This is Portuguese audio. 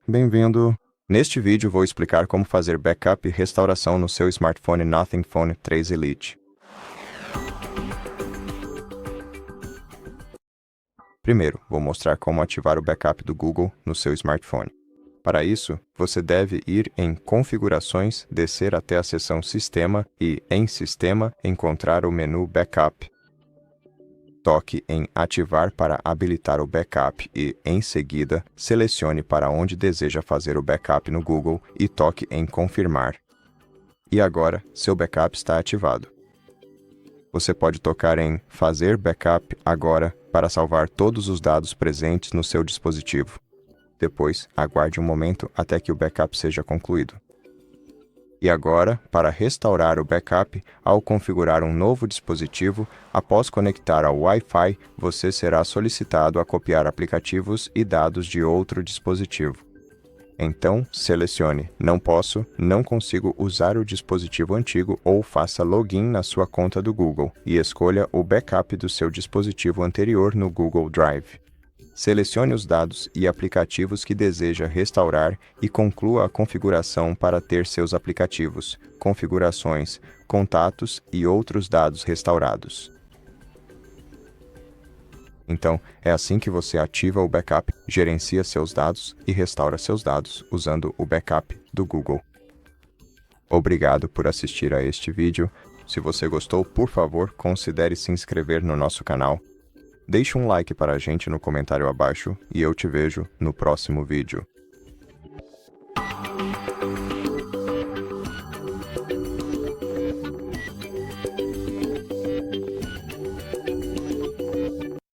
Bem-vindo! Neste vídeo vou explicar como fazer backup e restauração no seu smartphone Nothing Phone 3 Elite. Primeiro, vou mostrar como ativar o backup do Google no seu smartphone. Para isso, você deve ir em Configurações, descer até a seção Sistema e, em Sistema, encontrar o menu Backup. Toque em Ativar para habilitar o backup e, em seguida, selecione para onde deseja fazer o backup no Google e toque em Confirmar. E agora, seu backup está ativado. Você pode tocar em Fazer Backup agora para salvar todos os dados presentes no seu dispositivo. Depois, aguarde um momento até que o backup seja concluído. E agora, para restaurar o backup, ao configurar um novo dispositivo, após conectar ao Wi-Fi, você será solicitado a copiar aplicativos e dados de outro dispositivo. Então, selecione Não posso, não consigo usar o dispositivo antigo ou faça login na sua conta do Google e escolha o backup do seu dispositivo anterior no Google Drive. Selecione os dados e aplicativos que deseja restaurar e conclua a configuração para ter seus aplicativos, configurações, contatos e outros dados restaurados. Então, é assim que você ativa o backup, gerencia seus dados e restaura seus dados usando o backup do Google. Obrigado por assistir a este vídeo. Se você gostou, por favor, considere se inscrever no nosso canal. Deixe um like para a gente no comentário abaixo e eu te vejo no próximo vídeo.